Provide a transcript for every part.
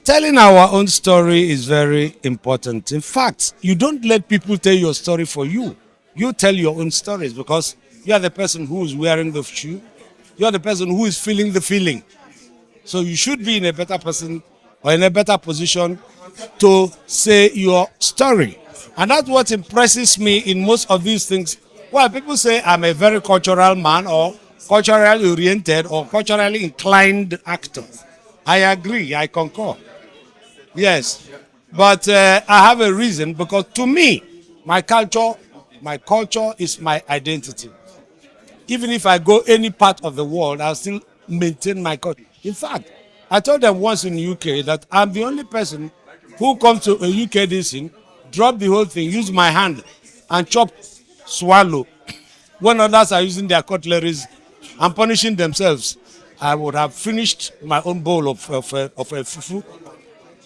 Telling our own story is very important. In fact, you don't let people tell your story for you. You tell your own stories because you are the person who is wearing the shoe. You are the person who is feeling the feeling. So you should be in a better person or in a better position to say your story. And that's what impresses me in most of these things. Well, people say I'm a very cultural man or culturally oriented or culturally inclined actor. I agree, I concur. Yes, but I have a reason because to me, my culture is my identity. Even if I go any part of the world, I'll still maintain my culture. In fact, I told them once in the UK that I'm the only person who comes to a UK dissing, drop the whole thing, use my hand and chop, swallow. When others are using their cutleries and punishing themselves, I would have finished my own bowl of a fufu.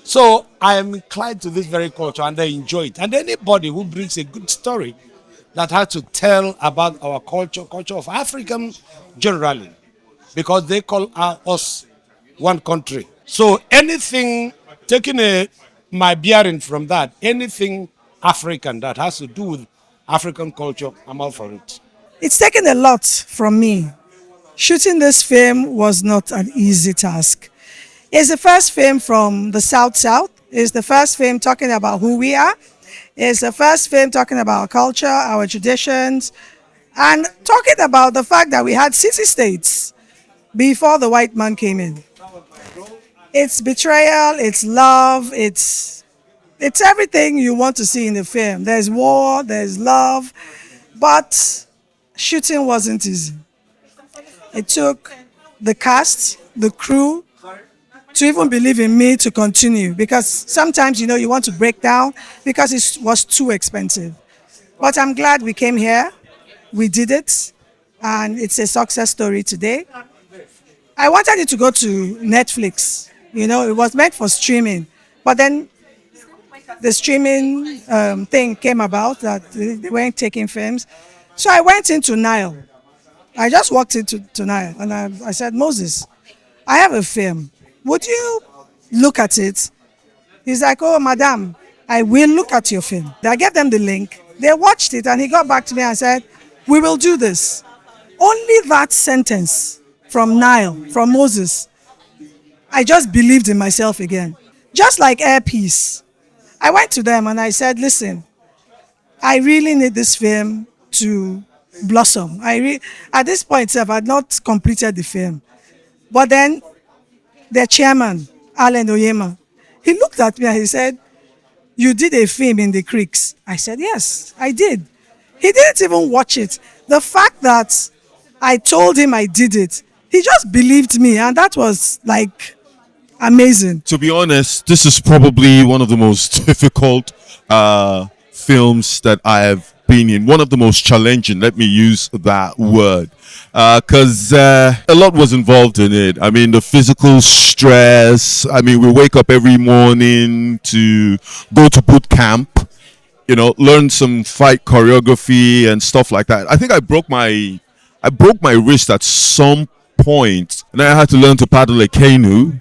So I am inclined to this very culture and I enjoy it. And anybody who brings a good story that has to tell about our culture of African generally, because they call us one country. So anything, my bearing from that, anything African that has to do with African culture, I'm all for it. It's taken a lot from me. Shooting this film was not an easy task. It's the first film from the South. It's the first film talking about who we are. It's the first film talking about our culture, our traditions, and talking about the fact that we had city-states before the white man came in. It's betrayal, it's love, it's everything you want to see in the film. There's war, there's love, but shooting wasn't easy. It took the cast, the crew, to even believe in me to continue, because sometimes, you want to break down because it was too expensive. But I'm glad we came here, we did it, and it's a success story today. I wanted it to go to Netflix. It was meant for streaming, but then the streaming thing came about that they weren't taking films. So I went into Nile. I just walked into Nile and I said, Moses, I have a film. Would you look at it? He's like, oh, madam, I will look at your film. I gave them the link. They watched it and he got back to me and said, we will do this. Only that sentence from Nile, from Moses, I just believed in myself again. Just like Air Peace. I went to them and I said, listen, I really need this film to blossom. At this point, I had not completed the film. But then the chairman, Alan Oyema, he looked at me and he said, you did a film in the creeks. I said, yes, I did. He didn't even watch it. The fact that I told him I did it, he just believed me, and that was like amazing. To be honest, this is probably one of the most difficult films that I have been in. One of the most challenging, let me use that word. Because a lot was involved in it. I mean, the physical stress. I mean, we wake up every morning to go to boot camp, learn some fight choreography and stuff like that. I think I broke my wrist at some point, and I had to learn to paddle a canoe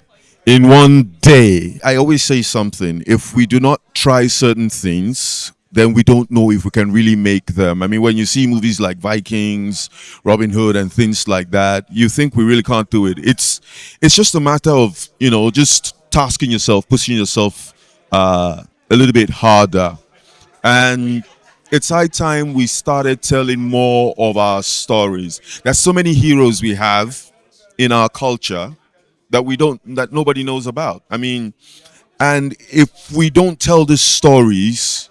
in one day. I always say something: if we do not try certain things, then we don't know if we can really make them. I mean, when you see movies like Vikings, Robin Hood, and things like that, you think we really can't do it. It's just a matter of, just tasking yourself, pushing yourself a little bit harder. And it's high time we started telling more of our stories. There's so many heroes we have in our culture that nobody knows about. I mean, and if we don't tell these stories,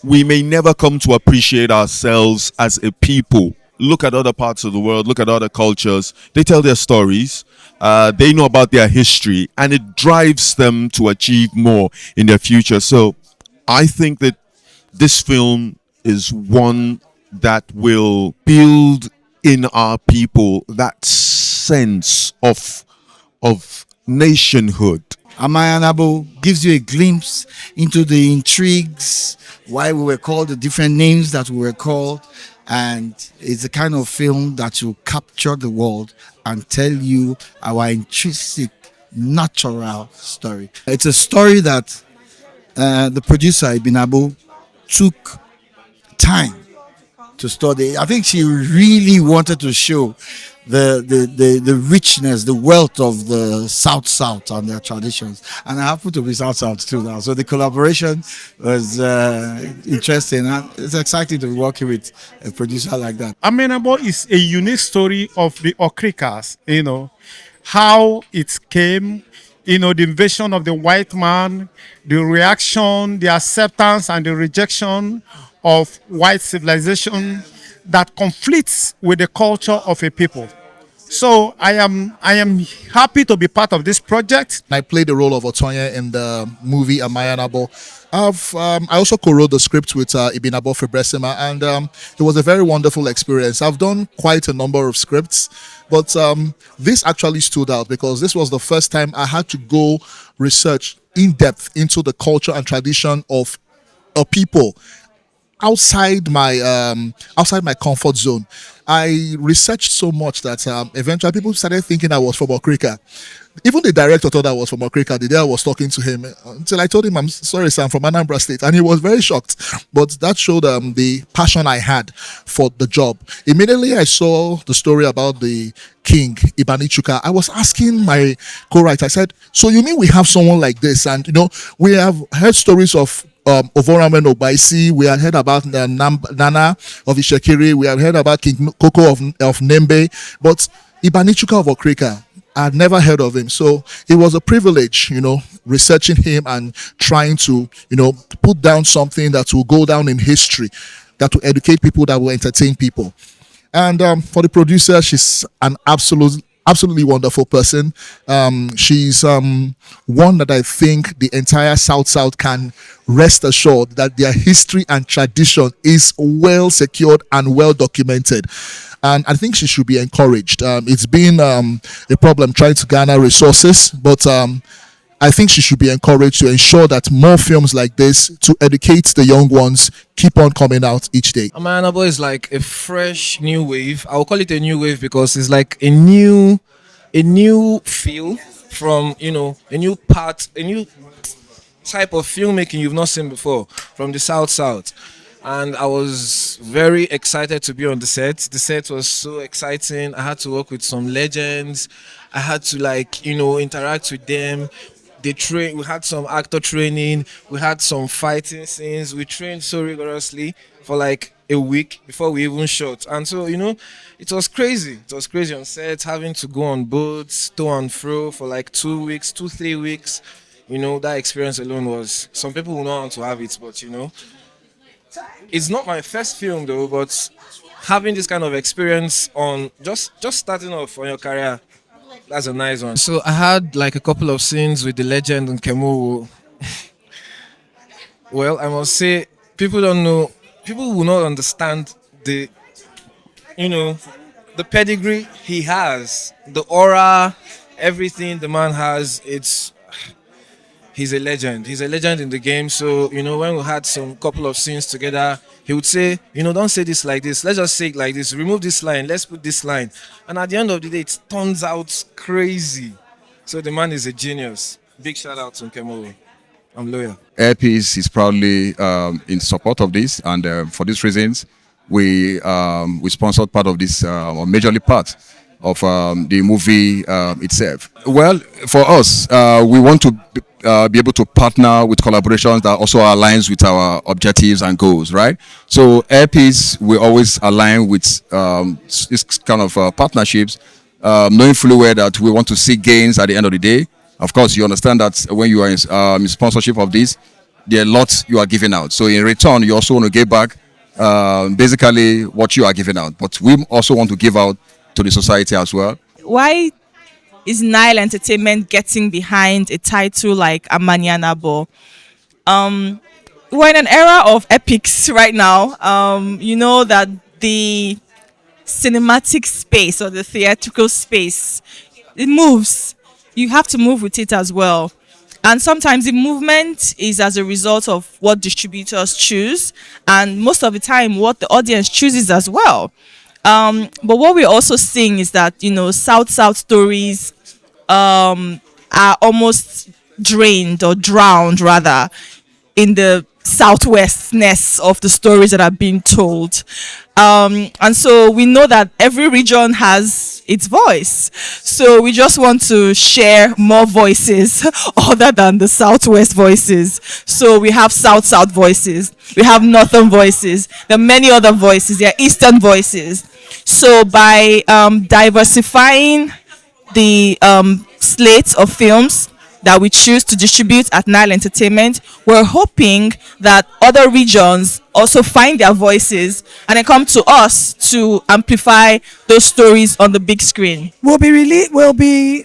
we may never come to appreciate ourselves as a people. Look at other parts of the world, look at other cultures. They tell their stories, they know about their history, and it drives them to achieve more in their future. So I think that this film is one that will build in our people that sense of nationhood. Amanyanabo gives you a glimpse into the intrigues, why we were called the different names that we were called, and it's the kind of film that will capture the world and tell you our intrinsic natural story. It's a story that the producer Ibinabo took time to study. I think she really wanted to show the richness, the wealth of the South and their traditions. And I happen to be South too now. So the collaboration was interesting. And it's exciting to be working with a producer like that. Amanyanabo is a unique story of the Okirikas, how it came, the invasion of the white man, the reaction, the acceptance and the rejection of white civilization that conflicts with the culture of a people. So I am happy to be part of this project. I played the role of Otonya in the movie Amanyanabo. I also co-wrote the script with Ibinabo Fiberesima, and it was a very wonderful experience. I've done quite a number of scripts, but this actually stood out because this was the first time I had to go research in depth into the culture and tradition of a people outside my comfort zone. I researched so much that eventually people started thinking I was from Okirika. Even the director thought I was from Okirika the day I was talking to him, until I told him, I'm sorry sir, I'm from Anambra State, and he was very shocked. But that showed the passion I had for the job. Immediately I saw the story about the king Ibanichuka. I was asking my co-writer, I said, so you mean we have someone like this? And we have heard stories of Ovorame Obaisi, we had heard about Nana of Ishekiri, we have heard about King Koko of Nembe, but Ibanichuka of Okirika, I had never heard of him. So it was a privilege, researching him and trying to, put down something that will go down in history, that will educate people, that will entertain people. And for the producer, she's an absolutely wonderful person. She's one that I think the entire South can rest assured that their history and tradition is well secured and well documented. And I think she should be encouraged. It's been a problem trying to garner resources, but I think she should be encouraged to ensure that more films like this to educate the young ones keep on coming out each day. Amanyanabo is like a fresh new wave. I'll call it a new wave because it's like a new feel from a new type of filmmaking you've not seen before from the South. And I was very excited to be on the set. The set was so exciting. I had to work with some legends. I had to interact with them. We had some actor training. We had some fighting scenes. We trained so rigorously for like a week before we even shot. And so, it was crazy. It was crazy on set, having to go on boats, to and fro for like 3 weeks. That experience alone was, some people will know how to have it, but it's not my first film though, but having this kind of experience on just starting off on your career, that's a nice one. So I had like a couple of scenes with the legend Nkem Owoh. Well, I must say, people will not understand the pedigree he has, the aura, everything the man has. He's a legend. He's a legend in the game. So, when we had some couple of scenes together, he would say, don't say this like this. Let's just say it like this. Remove this line. Let's put this line. And at the end of the day, it turns out crazy. So the man is a genius. Big shout out to Nkem Owoh. I'm loyal. Airpeace is proudly in support of this. And for these reasons, we sponsored part of this, or majorly part of the movie itself. Well, for us, we want to be able to partner with collaborations that also aligns with our objectives and goals, right? So Airpeace, we always align with this kind of partnerships, knowing fully well that we want to see gains at the end of the day. Of course, you understand that when you are in sponsorship of this, there are lots you are giving out. So in return, you also want to give back basically what you are giving out. But we also want to give out to the society as well. Why is Nile Entertainment getting behind a title like Amanyanabo? We're in an era of epics right now. You know that the cinematic space or the theatrical space, it moves. You have to move with it as well. And sometimes the movement is as a result of what distributors choose, and most of the time what the audience chooses as well. But what we're also seeing is that, South stories are almost drained or drowned rather in the southwestness of the stories that are being told. And so we know that every region has its voice. So we just want to share more voices other than the southwest voices. So we have south-south voices, we have northern voices, there are many other voices, there are eastern voices. So by diversifying the slate of films that we choose to distribute at Nile Entertainment, we're hoping that other regions also find their voices and then come to us to amplify those stories on the big screen. We'll be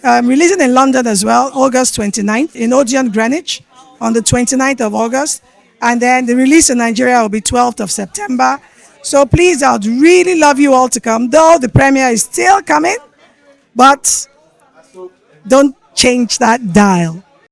releasing in London as well, August 29th, in Odeon Greenwich on the 29th of August. And then the release in Nigeria will be 12th of September. So please, I'd really love you all to come, though the premiere is still coming, but don't change that dial.